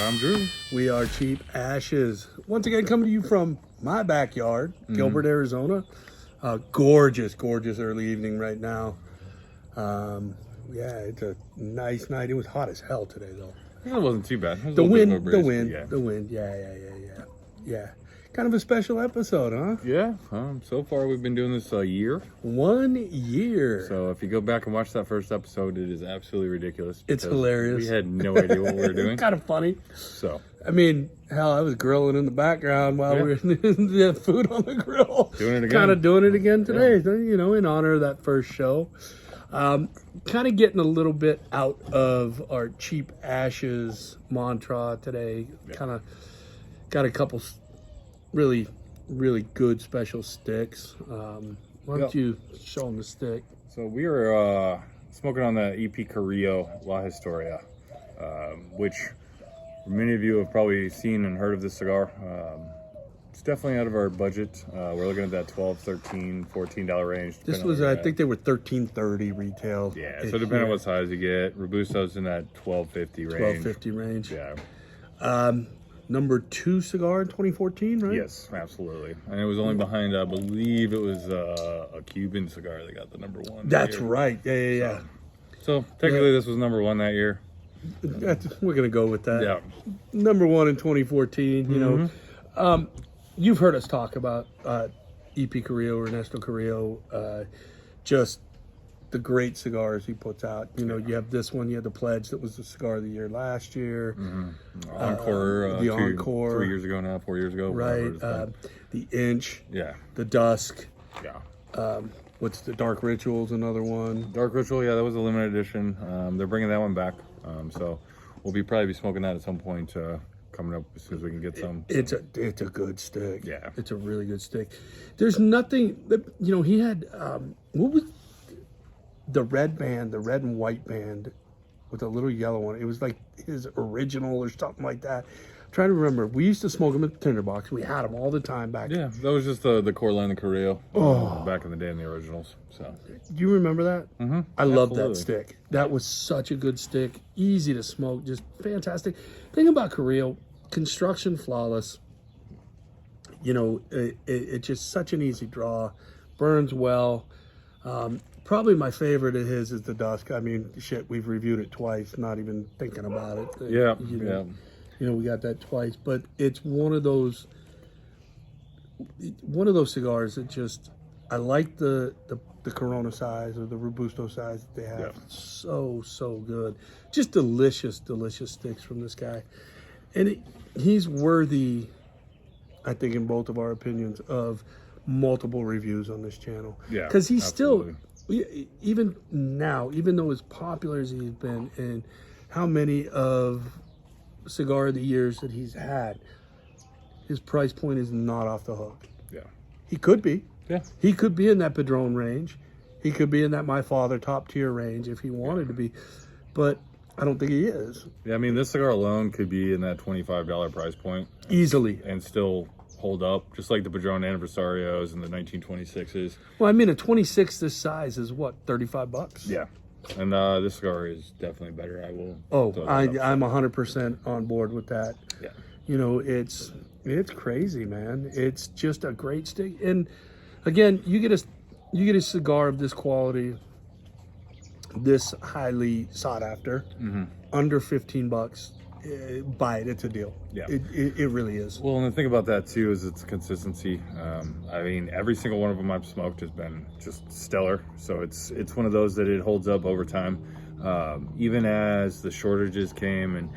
I'm Drew. We are Cheap Ashes. Once again, coming to you from my backyard, Gilbert, Arizona. Gorgeous early evening right now. Yeah, it's a nice night. It was hot as hell today, though. It wasn't too bad. The wind. Yeah. Kind of a special episode, huh? Yeah. So far, we've been doing this a year. 1 year. So if you go back and watch that first episode, it is absolutely ridiculous. It's hilarious. We had no idea what we were doing. Kind of funny. So. I mean, hell, I was grilling in the background while we were the food on the grill. Doing it again. Kind of doing it again today, you know, in honor of that first show. Kind of getting a little bit out of our Cheap Ashes mantra today. Kind of got a couple really good special sticks. Why don't you show them the stick? So we are smoking on the EP Carrillo La Historia, which many of you have probably seen and heard of this cigar. It's definitely out of our budget. We're looking at that $12, $13, $14 range. This was, I think they were $13.30 retail. Yeah, so depending on what size you get, Robusto's in that $12.50 range. $12.50 range. Yeah. Number 2 cigar in 2014, right? Yes, absolutely. And it was only behind, I believe it was a Cuban cigar that got the number 1. That's right. Yeah. So technically this was number 1 that year. We're going to go with that. Yeah. Number 1 in 2014, you know. You've heard us talk about EP Carrillo, Ernesto Carrillo, just the great cigars he puts out. You know, you have this one, you have the Pledge that was the cigar of the year last year. Encore, the Encore. 3 years ago now, 4 years ago. Right. The Inch. Yeah. The Dusk. Yeah. What's the Dark Rituals, another one. Dark Ritual, yeah, that was a limited edition. They're bringing that one back. So we'll probably be smoking that at some point coming up as soon as we can get some. It's a good stick. Yeah. It's a really good stick. There's nothing that, you know, he had, what was the red band, the red and white band with a little yellow one. It was like his original or something like that. I'm trying to remember. We used to smoke them at the tinderbox. We had them all the time back. Yeah, that was just the core line of Carrillo back in the day in the originals. So. Do you remember that? Mm-hmm. I love that stick. That was such a good stick. Easy to smoke. Just fantastic. Thing about Carrillo, construction flawless. You know, it's just such an easy draw. Burns well. Probably my favorite of his is the Dusk. I mean, shit, we've reviewed it twice, not even thinking about it. Yeah, You know, we got that twice, but it's one of those cigars that just, I like the Corona size or the Robusto size that they have. Yeah. So good. Just delicious sticks from this guy. And he's worthy, I think, in both of our opinions, of multiple reviews on this channel. Yeah, because he's absolutely. Even now, even though as popular as he's been and how many of cigar of the years that he's had, his price point is not off the hook. Yeah. He could be. Yeah. He could be in that Padron range. He could be in that My Father top tier range if he wanted to be. But I don't think he is. Yeah, I mean, this cigar alone could be in that $25 price point. Easily. And still hold up, just like the Padron Anniversarios and the 1926s. Well, I mean, a 26 this size is what, $35? Yeah. And this cigar is definitely better. I will. I'm 100% on board with that. Yeah. You know, it's crazy, man. It's just a great stick. And again, you get a cigar of this quality, this highly sought after, under $15. Buy it. It's a deal. Yeah. It really is. Well, and the thing about that too is its consistency. I mean, every single one of them I've smoked has been just stellar. So it's one of those that it holds up over time. Even as the shortages came and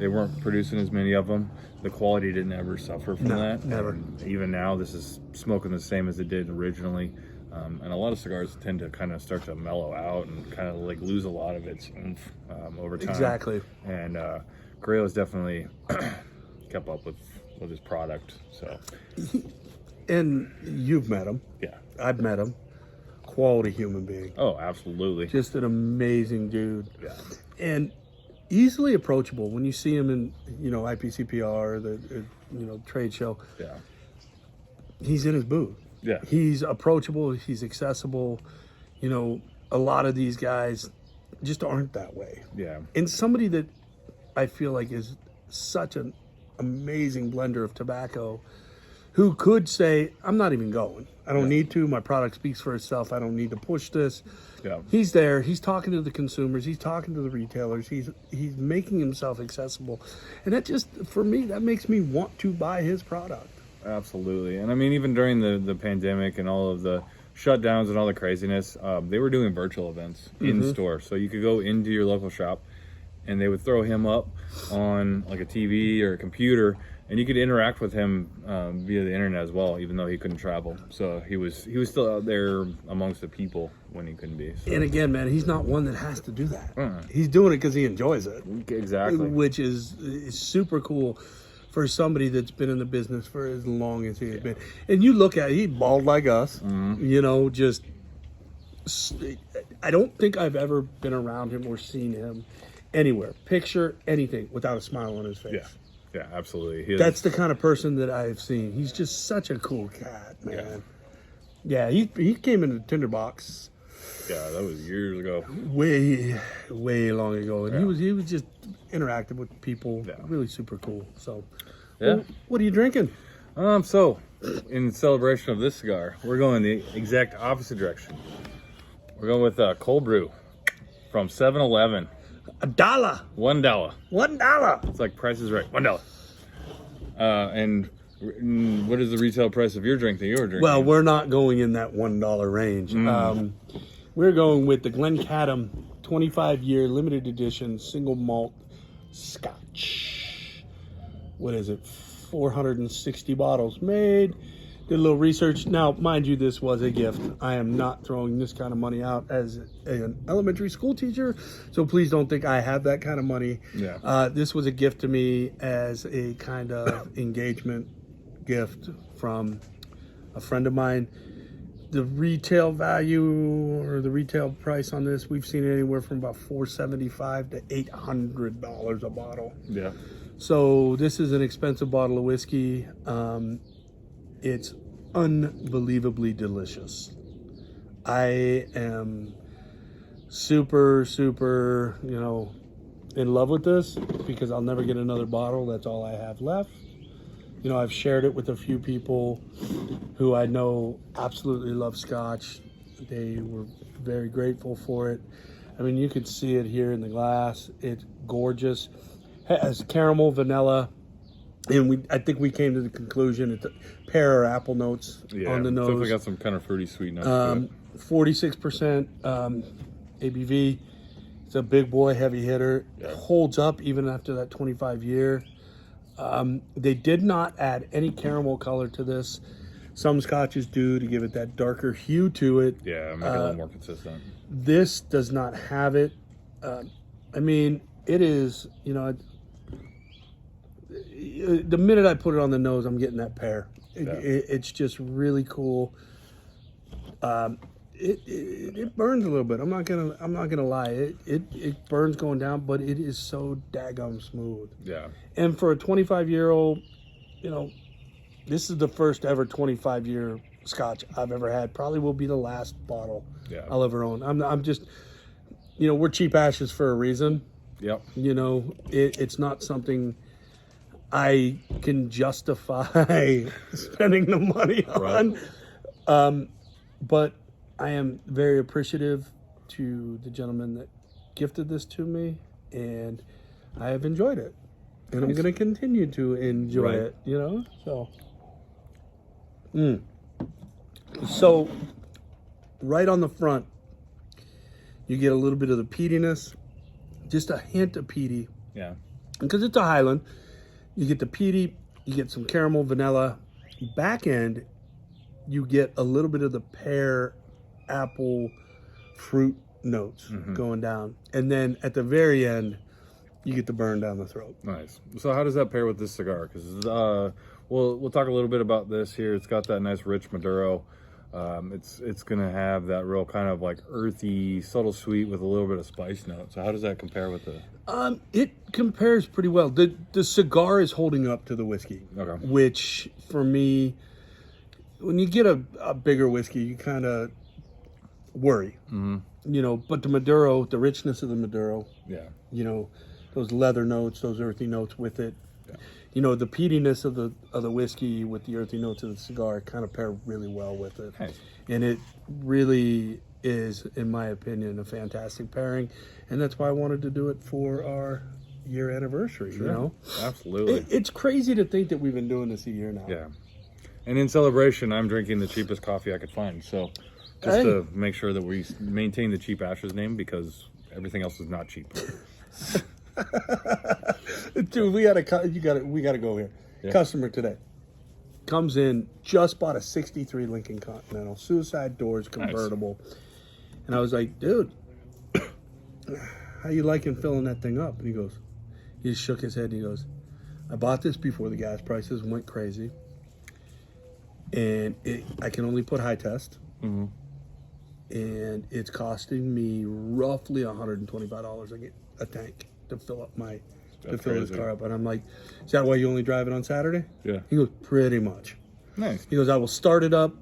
they weren't producing as many of them, the quality didn't ever suffer from that. Never. And even now, this is smoking the same as it did originally. And a lot of cigars tend to kind of start to mellow out and kind of like lose a lot of its oomph over time. Exactly. And Carrillo's definitely kept up with his product. So, and you've met him. Yeah, I've met him. Quality human being. Oh, absolutely. Just an amazing dude. Yeah. And easily approachable when you see him in, you know, IPCPR, the trade show. Yeah. He's in his booth. Yeah. He's approachable. He's accessible. You know, a lot of these guys just aren't that way. Yeah. And somebody that I feel like is such an amazing blender of tobacco who could say, I'm not even going. I don't need to. My product speaks for itself. I don't need to push this. Yeah. He's there. He's talking to the consumers. He's talking to the retailers. He's making himself accessible. And that just, for me, that makes me want to buy his product. Absolutely. And I mean, even during the pandemic and all of the shutdowns and all the craziness, they were doing virtual events in store. So you could go into your local shop and they would throw him up on like a TV or a computer, and you could interact with him via the internet as well, even though he couldn't travel. So he was still out there amongst the people when he couldn't be. So. And again, man, he's not one that has to do that. He's doing it because he enjoys it. Exactly. Which is super cool for somebody that's been in the business for as long as he has been. And you look at it, he's bald like us, you know, just, I don't think I've ever been around him or seen him anywhere, picture, anything, without a smile on his face. Yeah, absolutely. That's the kind of person that I've seen. He's just such a cool cat, man. Yeah, he came into the Tinderbox. Yeah, that was years ago. Way long ago. And he was just interactive with people. Yeah. Really super cool. So, Yeah. What are you drinking? So, in celebration of this cigar, we're going the exact opposite direction. We're going with cold brew from 7-Eleven. $1. $1. $1. It's like Price is Right. $1. And what is the retail price of your drink that you're drinking? Well, we're not going in that $1 range. We're going with the Glencadam 25-year limited edition single malt Scotch. What is it? 460 bottles made. Did a little research. Now, mind you, this was a gift. I am not throwing this kind of money out as an elementary school teacher, so please don't think I have that kind of money. Yeah. This was a gift to me as a kind of engagement gift from a friend of mine. The retail value or the retail price on this, we've seen it anywhere from about $475 to $800 a bottle. Yeah. So this is an expensive bottle of whiskey. It's unbelievably delicious. I am super, you know, in love with this because I'll never get another bottle. That's all I have left. You know, I've shared it with a few people who I know absolutely love Scotch. They were very grateful for it. I mean, you can see it here in the glass. It's gorgeous. It has caramel, vanilla, and I think we came to the conclusion it's a pear or apple notes on the nose. Definitely got some kind of fruity sweet notes. 46% ABV. It's a big boy, heavy hitter. Yeah. Holds up even after that 25-year. They did not add any caramel color to this. Some scotches do to give it that darker hue to it. Yeah, make it a little more consistent. This does not have it. I mean, it is, you know, the minute I put it on the nose, I'm getting that pear. It's just really cool. It burns a little bit. I'm not gonna lie. It burns going down, but it is so daggum smooth. Yeah. And for a 25-year-old, you know, this is the first ever 25-year Scotch I've ever had. Probably will be the last bottle I'll ever own. I'm just, you know, we're cheap ashes for a reason. Yep. You know, it's not something I can justify spending the money on. Right. But I am very appreciative to the gentleman that gifted this to me, and I have enjoyed it. And I'm going to continue to enjoy it, you know? So, right on the front, you get a little bit of the peatiness, just a hint of peaty. Yeah. Because it's a Highland, you get the peaty, you get some caramel, vanilla. Back end, you get a little bit of the pear, apple, fruit notes going down. And then at the very end, you get the burn down the throat. Nice. So how does that pair with this cigar? Because we'll talk a little bit about this here. It's got that nice rich Maduro. It's gonna have that real kind of like earthy, subtle sweet with a little bit of spice note. So how does that compare with the? It compares pretty well. The cigar is holding up to the whiskey, which for me, when you get a bigger whiskey, you kind of worry, you know. But the Maduro, the richness of the Maduro, you know, those leather notes, those earthy notes with it, You know, the peatiness of the whiskey with the earthy notes of the cigar kind of pair really well with it. Nice. And it really is, in my opinion, a fantastic pairing. And that's why I wanted to do it for our year anniversary, you know? Absolutely. It's crazy to think that we've been doing this a year now. Yeah. And in celebration, I'm drinking the cheapest coffee I could find. So just to make sure that we maintain the Cheap Ashes name, because everything else is not cheap. Dude, we gotta go here. Yeah. Customer today comes in, just bought a 63 Lincoln Continental, suicide doors, convertible. Nice. And I was like, dude, how you liking filling that thing up? And he just shook his head and he goes, I bought this before the gas prices went crazy. And I can only put high test. Mm-hmm. And it's costing me roughly $125 a tank to fill up fill his car up. And I'm like, is that why you only drive it on Saturday? Yeah. He goes, pretty much. Nice. He goes, I will start it up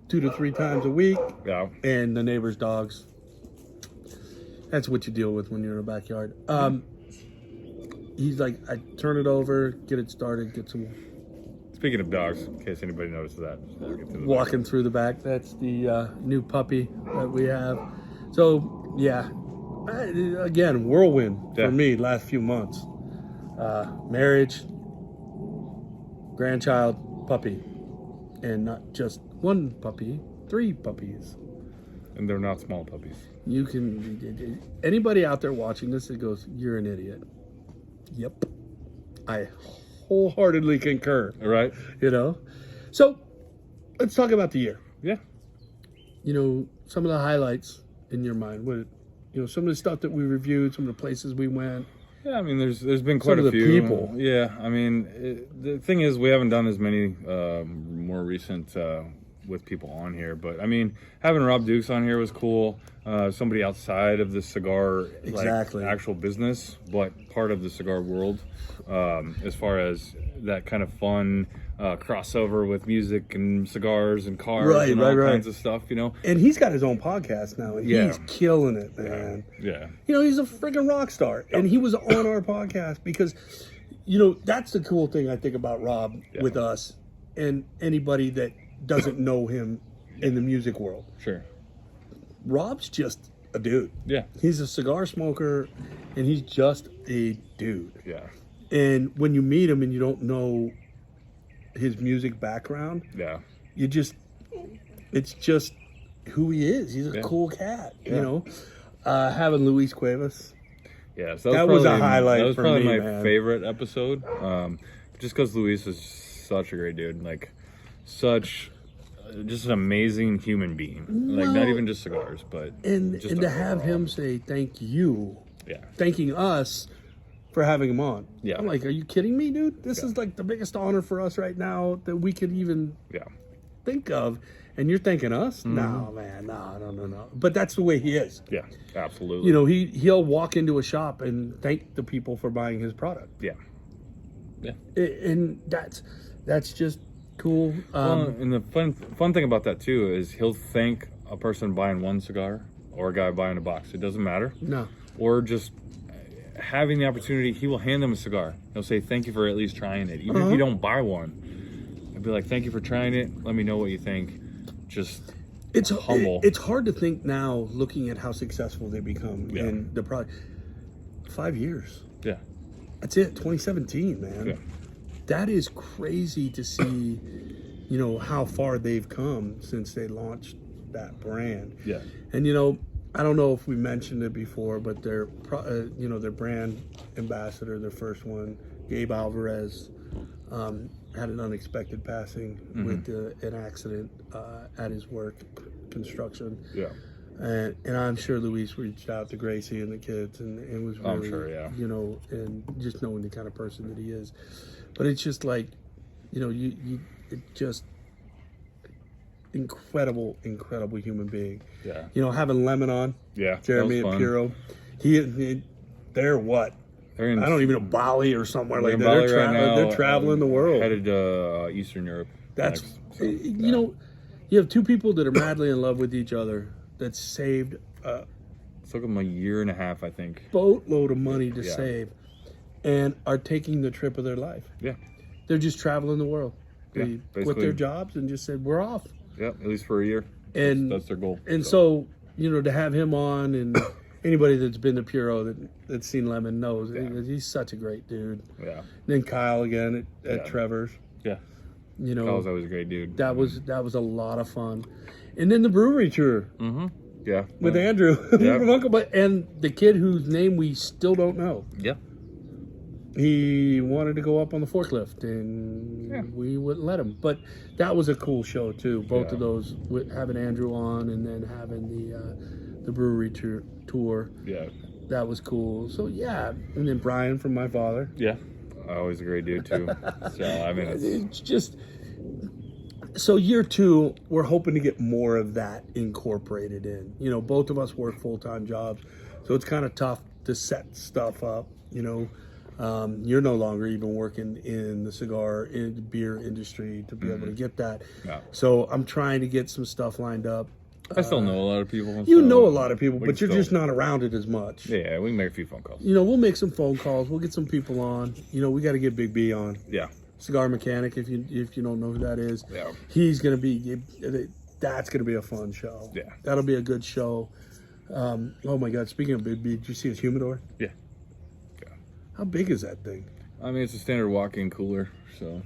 2 to 3 times a week. Yeah. And the neighbor's dogs. That's what you deal with when you're in a backyard. He's like, I turn it over, get it started, get some. Speaking of dogs, in case anybody noticed that. Walking through the back. That's the new puppy that we have. So, yeah. Again, whirlwind for me last few months. Marriage, grandchild, puppy. And not just one puppy, 3 puppies. And they're not small puppies. You can, anybody out there watching this that goes, you're an idiot. Yep. I wholeheartedly concur. All right. You know? So, let's talk about the year. Yeah. You know, some of the highlights in your mind. What, you know, some of the stuff that we reviewed, some of the places we went. Yeah, I mean, there's been quite some a of the few people. Yeah, I mean, the thing is, we haven't done as many more recent with people on here, but I mean, having Rob Dukes on here was cool. Somebody outside of the cigar, exactly, like, actual business, but part of the cigar world, as far as that kind of fun crossover with music and cigars and cars and all kinds of stuff, you know. And he's got his own podcast now. And he's killing it, man. Yeah. You know, he's a freaking rock star. Yep. And he was on our podcast because, you know, that's the cool thing I think about Rob with us and anybody that doesn't know him in the music world. Sure. Rob's just a dude. Yeah. He's a cigar smoker and he's just a dude. Yeah. And when you meet him and you don't know his music background, it's just who he is. He's a cool cat, you know. Having Luis Cuevas, so that was a highlight. That was for probably me, my favorite episode, just because Luis is such a great dude, like just an amazing human being, like not even just cigars, but and to have him say thank you, thanking us for having him on. Yeah. I'm like, are you kidding me, dude? This is like the biggest honor for us right now that we could even think of. And you're thanking us? Mm-hmm. No, man, no. But that's the way he is. Yeah, absolutely. You know, he'll walk into a shop and thank the people for buying his product. Yeah. Yeah. And that's just cool. And the fun thing about that too is he'll thank a person buying one cigar or a guy buying a box. It doesn't matter. No. Or just having the opportunity, he will hand them a cigar. He'll say, thank you for at least trying it. Even if you don't buy one, he'll be like, thank you for trying it. Let me know what you think. Just humble. It's hard to think now, looking at how successful they become in the product. 5 years. Yeah. That's it. 2017, man. Yeah. That is crazy to see, you know, how far they've come since they launched that brand. Yeah. And, you know, I don't know if we mentioned it before, but their brand ambassador, their first one, Gabe Alvarez, had an unexpected passing with an accident at his work, construction. Yeah. And I'm sure Luis reached out to Gracie and the kids, and it was really, I'm sure, you know, and just knowing the kind of person that he is. But it's just like, you know, it just incredible human being. Yeah. You know, having Lemon on. Yeah. Jeremy at Puro. They're what? They're in, I don't even know, Bali or somewhere like that. They're traveling the world. Headed to Eastern Europe. That's, you know, you have two people that are madly in love with each other that saved it took them a year and a half, I think. Boatload of money to save. and are taking the trip of their life. Yeah. They're just traveling the world. They quit basically. their jobs and just said, we're off. Yeah, at least for a year. And that's their goal. And so, to have him on, and anybody that's been to Puro that's seen Lemon knows he's such a great dude. Yeah. And then Kyle again at Trevor's. Yeah. Kyle's always a great dude. That was a lot of fun. And then the brewery tour. Mm-hmm. Yeah. With Andrew from Uncle, and the kid whose name we still don't know. Yeah. He wanted to go up on the forklift, and we wouldn't let him. But that was a cool show too. Both of those, with having Andrew on, and then having the brewery tour. Yeah, that was cool. So and then Brian from my father. Yeah, always a great dude too. So I mean, it's just. So year 2, we're hoping to get more of that incorporated in. Both of us work full-time jobs, so it's kind of tough to set stuff up. You're no longer even working in the cigar beer industry to be able to get that. Yeah. So I'm trying to get some stuff lined up. I still know a lot of people. You know a lot of people, but you're just not around it as much. Yeah, we can make a few phone calls. We'll make some phone calls. We'll get some people on. We got to get Big B on. Yeah. Cigar Mechanic, if you don't know who that is. Yeah. He's going to be, that's going to be a fun show. Yeah. That'll be a good show. Oh my God, speaking of Big B, did you see his humidor? Yeah. How big is that thing? I mean, it's a standard walk-in cooler, so.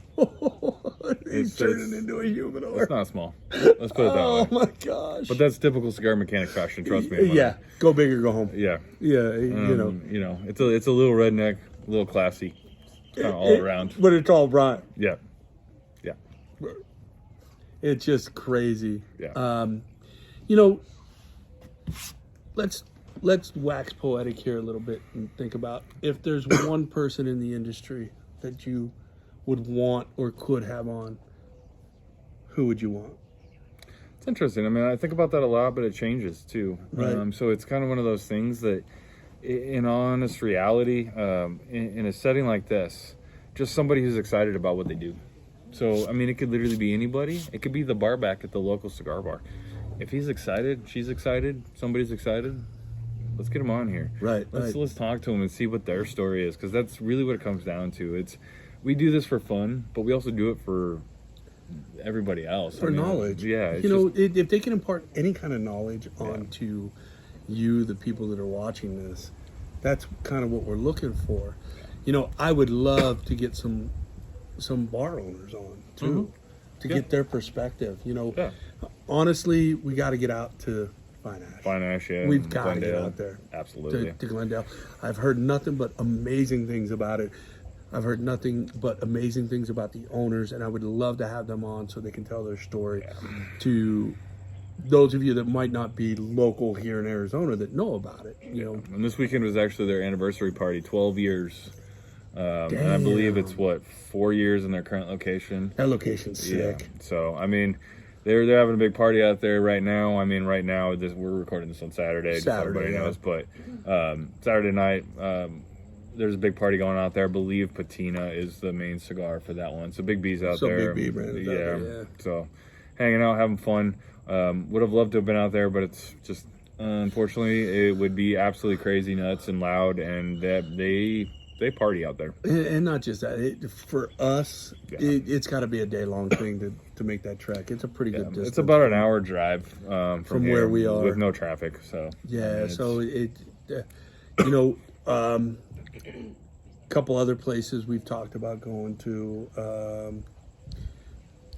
He's turning into a humidor. It's not small. Let's put it that way. Oh my gosh. But that's typical Cigar Mechanic fashion, trust me. Yeah, go big or go home. Yeah. Yeah, it's a little redneck, a little classy, kind of all around. But it's all bright. Yeah. Yeah. It's just crazy. Yeah. Let's wax poetic here a little bit and think about if there's one person in the industry that you would want or could have on, who would you want? It's interesting. I mean, I think about that a lot, but it changes too. Right. So it's kind of one of those things that, in honest reality, in a setting like this, just somebody who's excited about what they do. So, I mean, it could literally be anybody. It could be the bar back at the local cigar bar. If he's excited, she's excited, somebody's excited, let's get them on here. Right. Let's talk to them and see what their story is, because that's really what it comes down to. We do this for fun, but we also do it for everybody else. For knowledge. Yeah. If they can impart any kind of knowledge onto you, the people that are watching this, that's kind of what we're looking for. I would love to get some bar owners on too, to get their perspective. Honestly, we got to get out to Fine Ash, yeah. We've got to get out there. Absolutely. To Glendale. I've heard nothing but amazing things about it. I've heard nothing but amazing things about the owners, and I would love to have them on so they can tell their story to those of you that might not be local here in Arizona that know about it. And this weekend was actually their anniversary party, 12 years. And I believe it's 4 years in their current location. That location's sick. Yeah. So, I mean, they're having a big party out there right now. I mean, right now we're recording this on Saturday, just so everybody knows. But Saturday night, there's a big party going out there. I believe Patina is the main cigar for that one. So Big B's out there. Big B brand is out there, yeah. So hanging out, having fun. Would have loved to have been out there, but it's just unfortunately it would be absolutely crazy nuts and loud, and they party out there. And not just that. For us, it's got to be a day-long thing to make that trek. It's a pretty good distance. It's about an hour drive from where we are. With no traffic. So couple other places we've talked about going to.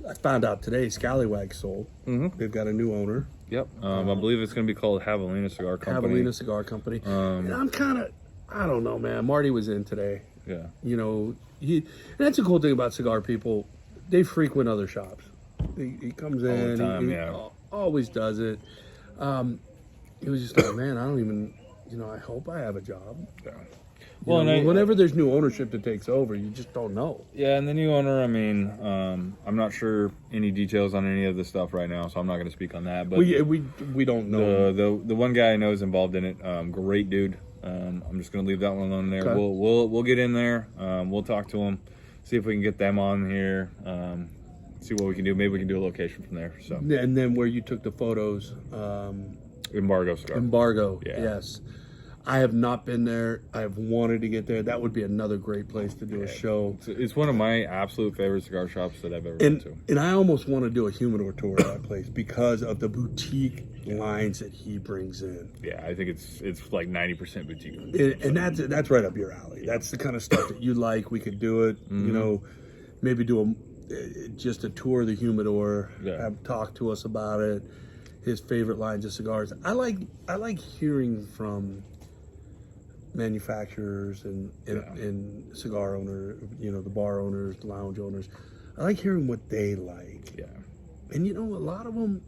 I found out today Scallywag sold. Mm-hmm. They've got a new owner. Yep. I believe it's going to be called Javelina Cigar Company. Javelina Cigar Company. And I'm kind of, I don't know, man. Marty was in today. Yeah. And that's a cool thing about cigar people. They frequent other shops. He comes in. All the time, he always does it. He was just like, man, I don't even, I hope I have a job. Yeah. Whenever there's new ownership that takes over, you just don't know. Yeah, and the new owner, I mean, I'm not sure any details on any of the stuff right now, so I'm not going to speak on that. But we don't know. The one guy I know is involved in it. Great dude. I'm just going to leave that one alone there. Okay. We'll get in there. We'll talk to him, see if we can get them on here. See what we can do. Maybe we can do a location from there. So. And then where you took the photos. Embargo Cigar. Embargo. Yeah. Yes. I have not been there. I have wanted to get there. That would be another great place to do a show. It's one of my absolute favorite cigar shops that I've ever been to. And I almost want to do a humidor tour of that place because of the boutique lines that he brings in. Yeah, I think it's like 90% boutique. And that's right up your alley. That's the kind of stuff that you like. We could do it. You know, maybe do just a tour of the humidor. Have talk to us about it. His favorite lines of cigars. I like hearing from manufacturers and cigar owners, you know, the bar owners, the lounge owners. I like hearing what they like. Yeah. And you know, a lot of them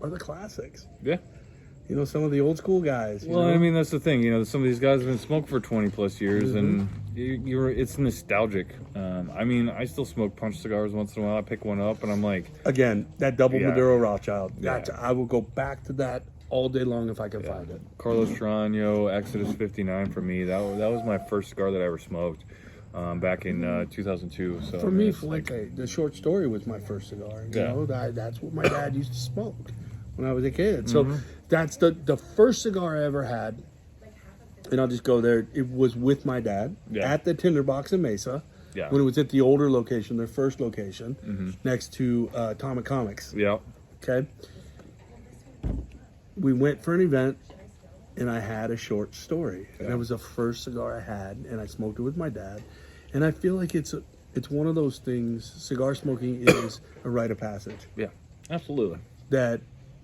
are the classics. Yeah. You know, some of the old school guys. Well, I mean, that's the thing. You know, some of these guys have been smoked for 20 plus years, and it's nostalgic. I mean, I still smoke punch cigars once in a while. I pick one up, and I'm like, again, that double Maduro Rothschild. I will go back to that all day long if I can find it. Carlos Serrano, Exodus 59 for me. That was my first cigar that I ever smoked back in 2002. So for me, Fuente, the short story was my first cigar. You know, that's what my dad used to smoke when I was a kid. So that's the first cigar I ever had. And I'll just go there. It was with my dad at the Tinderbox in Mesa. Yeah. When it was at the older location, their first location, next to Atomic Comics. Yeah. Okay. We went for an event, and I had a short story. And it was the first cigar I had, and I smoked it with my dad. And I feel like it's one of those things. Cigar smoking is a rite of passage. Yeah, absolutely. That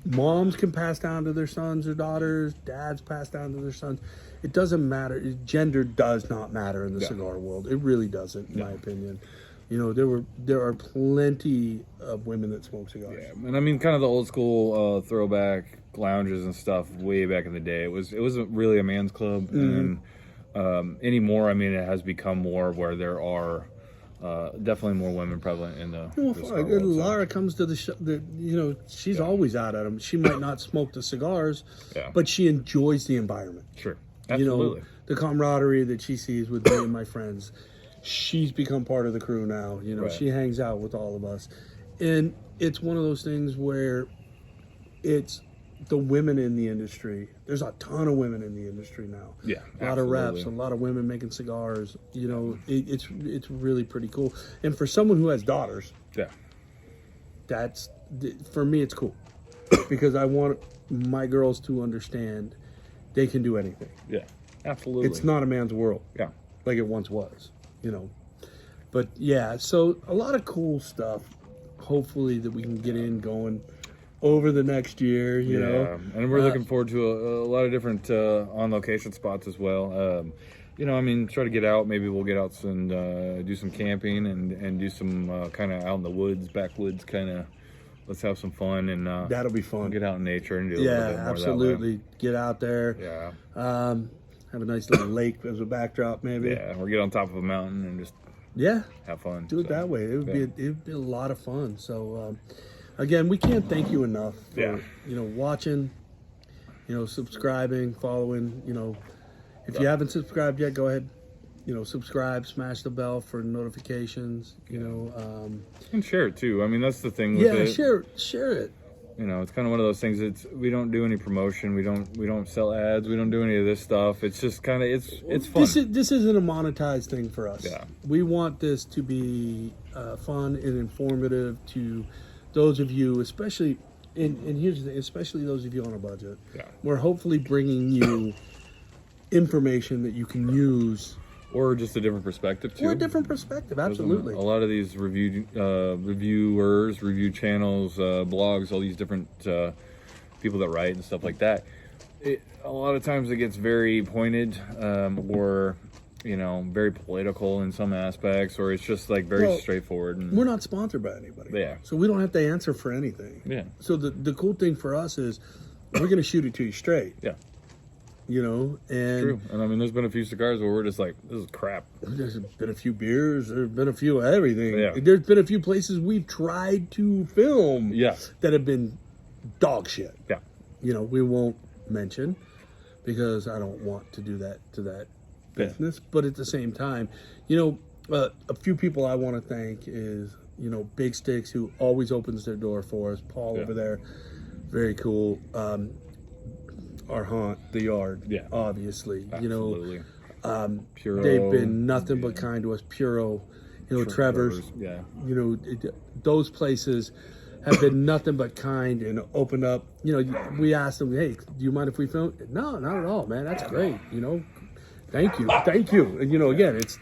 moms can pass down to their sons or daughters, dads pass down to their sons. It doesn't matter. Gender does not matter in the cigar world. It really doesn't, in my opinion. You know, there are plenty of women that smoke cigars. Yeah, and I mean, kind of the old school throwback lounges and stuff way back in the day. It wasn't really a man's club, and anymore. I mean, it has become more where there are definitely more women prevalent in the. Well, Laura comes to the show. You know, she's always out at them. She might not smoke the cigars, but she enjoys the environment. Sure, absolutely. You know, the camaraderie that she sees with me and my friends. She's become part of the crew now. You know, she hangs out with all of us. And it's one of those things where it's the women in the industry. There's a ton of women in the industry now. Yeah, a lot of reps, a lot of women making cigars. You know, it's really pretty cool. And for someone who has daughters, that's, for me, it's cool. Because I want my girls to understand they can do anything. Yeah, absolutely. It's not a man's world. Yeah, like it once was. You know, but so a lot of cool stuff. Hopefully that we can get going over the next year. You know, and we're looking forward to a lot of different on location spots as well. You know, I mean, try to get out. Maybe we'll get out and do some camping and do some kind of out in the woods, backwoods kind of. Let's have some fun and that'll be fun. Get out in nature and do a little bit more absolutely. That way. Get out there. Yeah. Have a nice little lake as a backdrop, maybe. Yeah, or get on top of a mountain and just have fun. Do it that way. It would be a lot of fun. So, again, we can't thank you enough for watching, subscribing, following. You know, if you haven't subscribed yet, go ahead. Subscribe, smash the bell for notifications. And share it too. I mean, that's the thing with it. Share it. You know, it's kind of one of those things. We don't do any promotion. We don't sell ads. We don't do any of this stuff. It's just kind of it's fun. This isn't a monetized thing for us. Yeah, we want this to be fun and informative to those of you, especially. And here's the thing, especially those of you on a budget. Yeah, we're hopefully bringing you information that you can use. Or just a different perspective too. Or a different perspective, absolutely. A lot of these reviewers, review channels, blogs, all these different people that write and stuff like that. A lot of times it gets very pointed, or very political in some aspects, or it's just like very straightforward. And, we're not sponsored by anybody, so we don't have to answer for anything. Yeah. So the cool thing for us is we're going to shoot it to you straight. Yeah. And true. And I mean, there's been a few cigars where we're just like, this is crap. There's been a few beers. There's been a few everything. Yeah. There's been a few places we've tried to film that have been dog shit. Yeah. We won't mention because I don't want to do that to that business. But at the same time, a few people I want to thank is, Big Sticks, who always opens their door for us. Paul over there, very cool. our haunt, the yard. Yeah. Obviously. Absolutely. Puro, they've been nothing but kind to us. Puro, Trevor's. Yeah. Those places have been nothing but kind and opened up. We asked them, hey, do you mind if we film? No, not at all, man. That's great. Thank you. And, again, it's,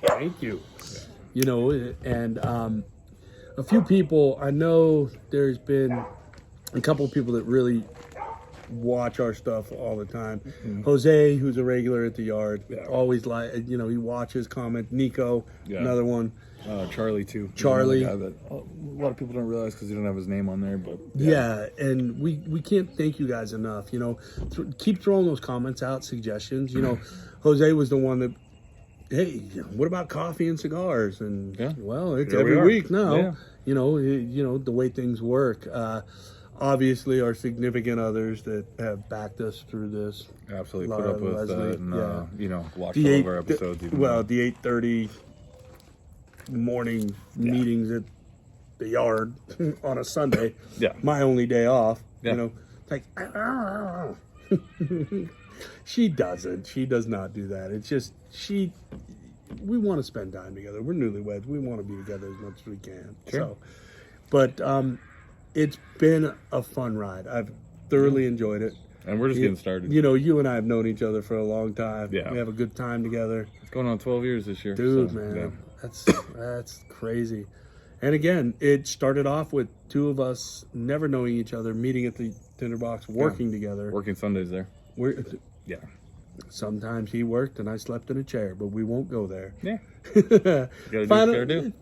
thank you. And a few people, I know there's been a couple of people that really watch our stuff all the time. Jose, who's a regular at the yard, always he watches, comment. Nico, another one. Charlie too. Charlie, guy that a lot of people don't realize because he don't have his name on there, but and we can't thank you guys enough. Keep throwing those comments out, suggestions. Jose was the one that, hey, what about coffee and cigars? And well, it's every week now. The way things work. Obviously, our significant others that have backed us through this. Absolutely, Laura, put up with Leslie, and watch all of our episodes. the 8:30 morning meetings at the yard on a Sunday. My only day off. It's like she doesn't. She does not do that. It's just we want to spend time together. We're newlyweds. We want to be together as much as we can. Sure. So, but it's been a fun ride. I've thoroughly enjoyed it. And we're just getting started. You and I have known each other for a long time. Yeah. We have a good time together. It's going on 12 years this year. Dude, so, man. That's crazy. And again, it started off with two of us never knowing each other, meeting at the tinderbox, working together. Working Sundays there. Sometimes he worked and I slept in a chair, but we won't go there. Yeah.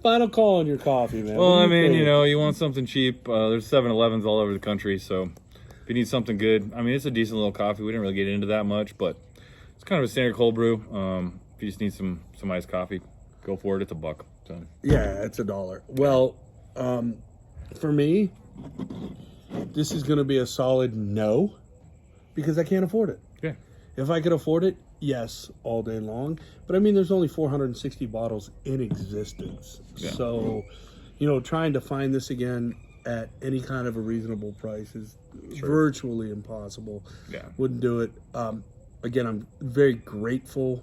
Final call on your coffee, man. Well, you want something cheap. There's 7-Elevens all over the country, so if you need something good, it's a decent little coffee. We didn't really get into that much, but it's kind of a standard cold brew. If you just need some iced coffee, go for it. It's $1. So. Yeah, it's $1. Well, for me, this is going to be a solid no because I can't afford it. Yeah. If I could afford it, yes, all day long. But there's only 460 bottles in existence. Yeah. So, trying to find this again at any kind of a reasonable price is virtually impossible. Yeah. Wouldn't do it. Again, I'm very grateful.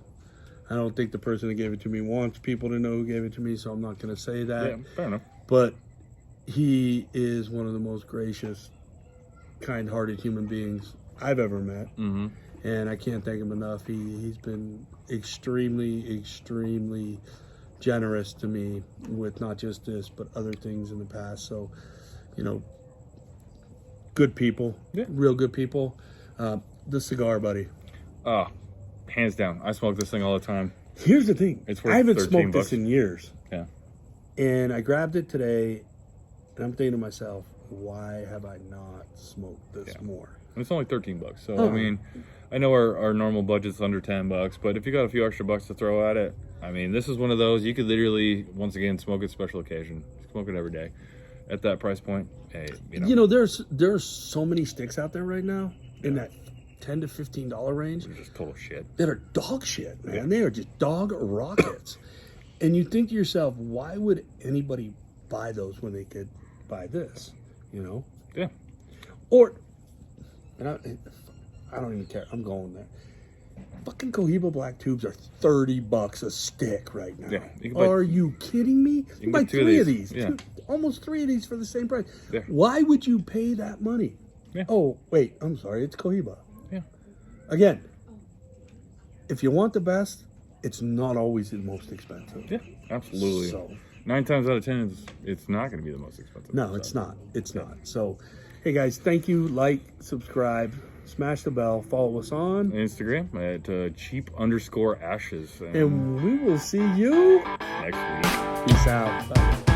I don't think the person that gave it to me wants people to know who gave it to me, so I'm not going to say that. Yeah, fair enough. But he is one of the most gracious, kind-hearted human beings I've ever met. Mm-hmm. And I can't thank him enough. He's been extremely, extremely generous to me with not just this, but other things in the past. So, good people, real good people. The cigar, buddy. Hands down. I smoke this thing all the time. Here's the thing. It's worth I haven't $13. smoked this in years. Yeah. And I grabbed it today, and I'm thinking to myself, why have I not smoked this more? And it's only $13. So, I know our normal budget's under $10, but if you got a few extra bucks to throw at it, this is one of those you could literally, once again, smoke at special occasion. Smoke it every day. At that price point, hey, there's so many sticks out there right now in that $10 to $15 range. They're just total shit. That are dog shit, man. Yeah. They are just dog rockets. And you think to yourself, why would anybody buy those when they could buy this? Yeah. Or, I don't even care. I'm going there. Fucking Cohiba Black Tubes are $30 a stick right now. Yeah, are you kidding me? You can buy 3 of these. Yeah. Almost 3 of these for the same price. Yeah. Why would you pay that money? Yeah. Oh, wait. I'm sorry. It's Cohiba. Yeah. Again, if you want the best, it's not always the most expensive. Yeah, absolutely. So 9 times out of 10, it's not going to be the most expensive. No, it's not. It's not. So, hey guys, thank you. Like, subscribe, smash the bell, follow us on Instagram at cheap_ashes. And we will see you next week. Peace out. Bye.